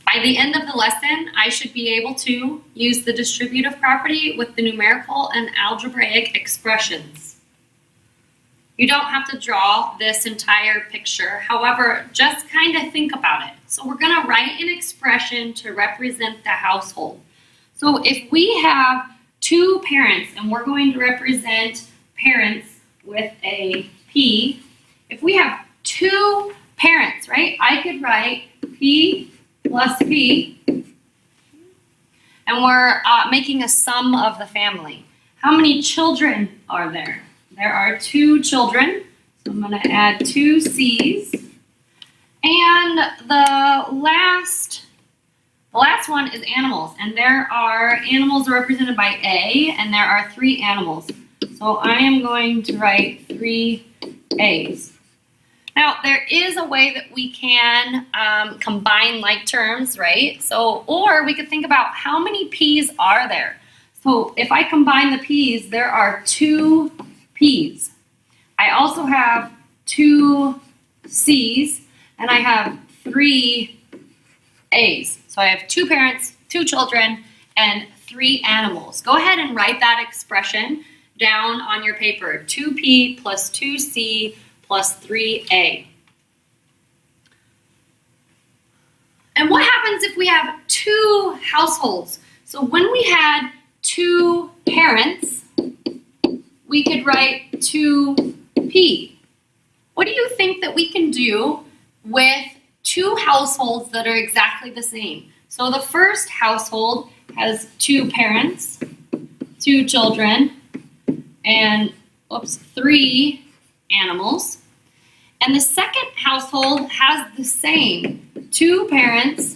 By the end of the lesson, I should be able to use the distributive property with the numerical and algebraic expressions. You don't have to draw this entire picture. However, just kind of think about it. So we're going to write an expression to represent the household. So if we have two parents, and we're going to represent parents with a P, if we have two parents, right, I could write P plus P, and we're making a sum of the family. How many children are there? There are two children, so I'm going to add two C's. And the last one is animals, and there are animals represented by A, and there are 3 animals. So I am going to write 3 A's. Now, there is a way that we can combine like terms, right? So, or we could think about how many P's are there. So if I combine the P's, there are 2 P's. I also have 2 C's, and I have 3 A's. So I have 2 parents, 2 children, and 3 animals. Go ahead and write that expression down on your paper. 2P plus 2C plus 3A. And what happens if we have 2 households? So when we had 2 parents, we could write 2P. What do you think that we can do with 2 households that are exactly the same? So the first household has 2 parents, 2 children, and 3 animals. And the second household has the same, 2 parents,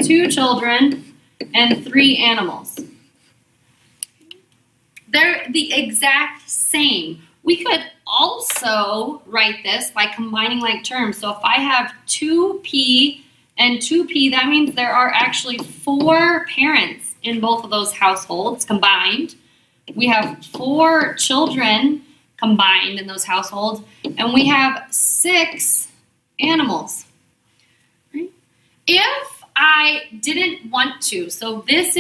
2 children, and 3 animals. They're the exact same. We could also write this by combining like terms. So if I have 2P and 2P, that means there are actually 4 parents in both of those households combined. We have 4 children combined in those households, and we have 6 animals. Right? If I didn't want to, so this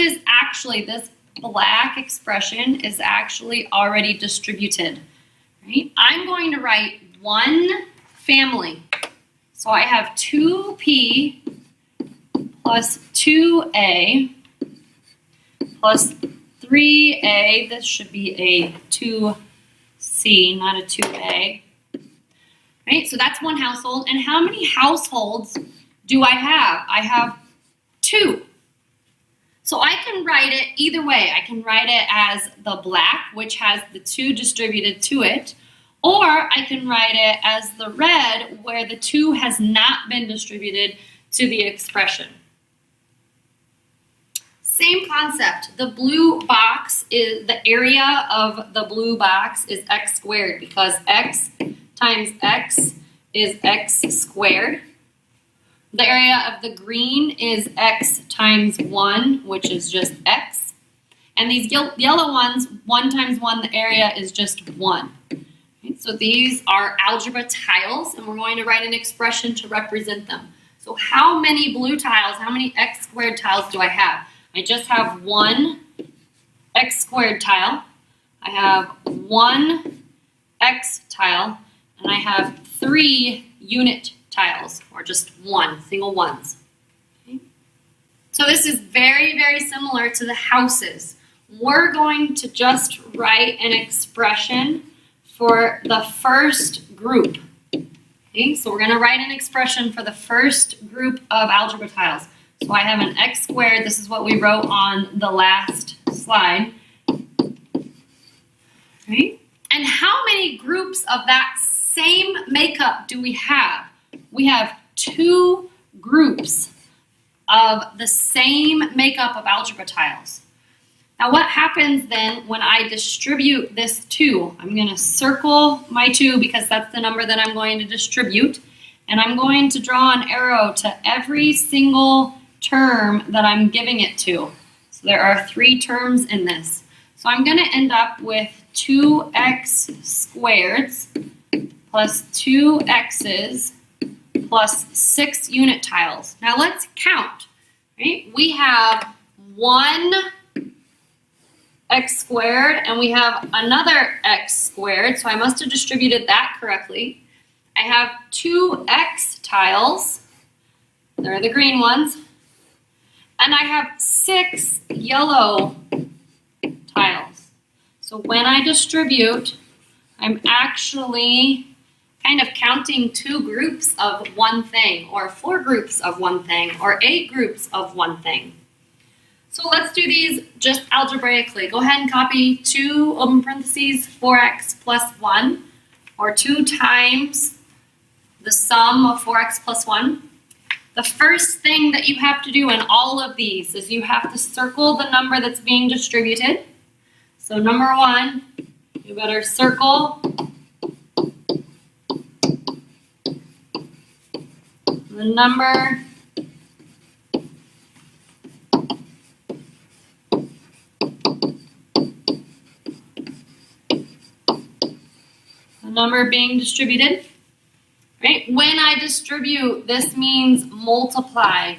black expression is actually already distributed. Right? I'm going to write one family. So I have 2P plus 2A plus 3A. This should be a 2C, not a 2A. Right? So that's one household. And how many households do I have? I have 2. So I can write it either way. I can write it as the black, which has the 2 distributed to it, or I can write it as the red, where the 2 has not been distributed to the expression. Same concept. The blue box is, the area of the blue box is x squared, because x times x is x squared. The area of the green is x times 1, which is just x. And these yellow ones, 1 times 1, the area is just 1. Okay, so these are algebra tiles, and we're going to write an expression to represent them. So how many blue tiles, how many x squared tiles do I have? I just have 1 x squared tile. I have 1 x tile, and I have 3 unit tiles, or just 1, single ones. Okay. So this is very, very similar to the houses. We're going to just write an expression for the first group. Okay, so we're going to write an expression for the first group of algebra tiles. So I have an x squared. This is what we wrote on the last slide. Right? And how many groups of that same makeup do we have? We have 2 groups of the same makeup of algebra tiles. Now what happens then when I distribute this 2? I'm going to circle my 2 because that's the number that I'm going to distribute. And I'm going to draw an arrow to every single term that I'm giving it to. So there are 3 terms in this. So I'm going to end up with 2x squareds plus 2x's plus 6 unit tiles. Now let's count. right? We have 1x squared and we have another x squared, so I must have distributed that correctly. I have 2x tiles, they're the green ones, and I have 6 yellow tiles. So when I distribute, I'm actually kind of counting 2 groups of one thing, or 4 groups of one thing, or 8 groups of one thing. So let's do these just algebraically. Go ahead and copy 2 open parentheses 4x plus 1, or 2 times the sum of 4x plus 1. The first thing that you have to do in all of these is you have to circle the number that's being distributed. So number 1, you better circle the number being distributed. Right? When I distribute, this means multiply.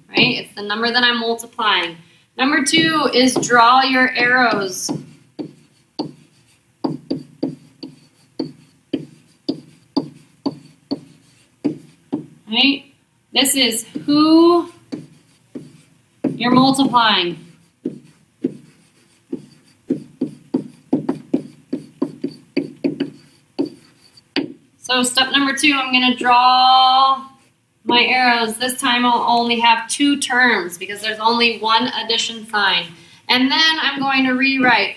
Right? It's the number that I'm multiplying. Number 2 is draw your arrows. Right? This is who you're multiplying. So step number 2, I'm going to draw my arrows. This time I'll only have 2 terms because there's only one addition sign. And then I'm going to rewrite.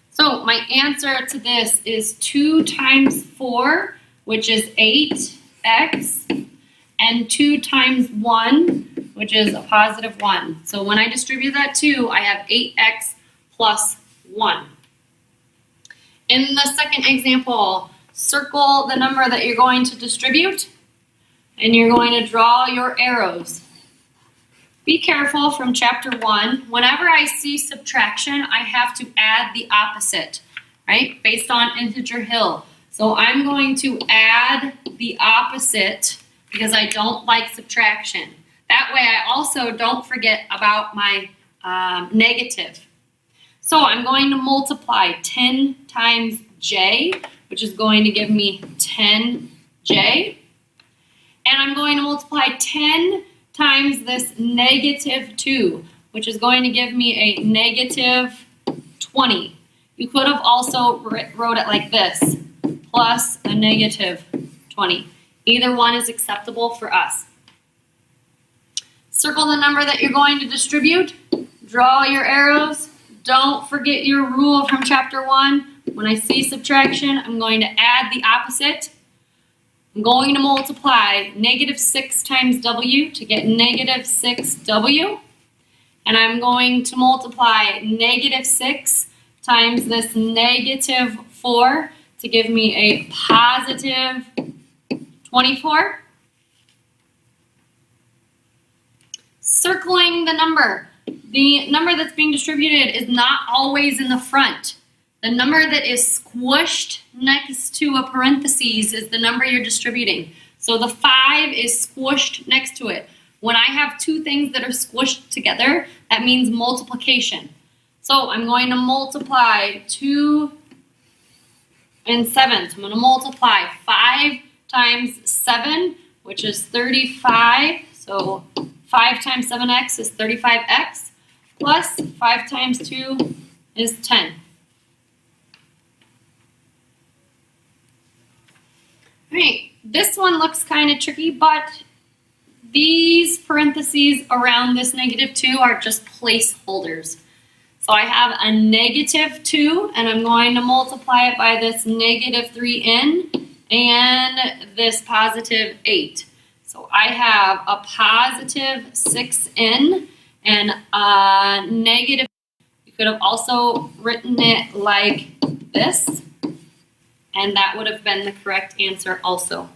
So my answer to this is 2 times 4, which is 8x, and 2 times 1, which is a positive 1. So when I distribute that 2, I have 8x plus 1. In the second example, circle the number that you're going to distribute, and you're going to draw your arrows. Be careful from chapter 1. Whenever I see subtraction, I have to add the opposite, right? Based on integer hill. So I'm going to add the opposite because I don't like subtraction. That way I also don't forget about my negative. So I'm going to multiply 10 times j, which is going to give me 10j. And I'm going to multiply 10 times this negative 2, which is going to give me a negative 20. You could have also wrote it like this, plus a negative 20. Either one is acceptable for us. Circle the number that you're going to distribute. Draw your arrows. Don't forget your rule from chapter 1. When I see subtraction, I'm going to add the opposite. I'm going to multiply negative 6 times w to get negative 6w. And I'm going to multiply negative 6 times this negative 4 to give me a positive 24. Circling the number. The number that's being distributed is not always in the front. The number that is squished next to a parentheses is the number you're distributing. So the 5 is squished next to it. When I have 2 things that are squished together, that means multiplication. So I'm going to multiply 2 and 7. So I'm going to multiply 5 times 7, which is 35. So 5 times 7x is 35x, plus 5 times 2 is 10. All right, this one looks kind of tricky, but these parentheses around this negative 2 are just placeholders. So I have a negative 2, and I'm going to multiply it by this negative 3n and this positive 8. So I have a positive 6n and a negative. You could have also written it like this, and that would have been the correct answer also.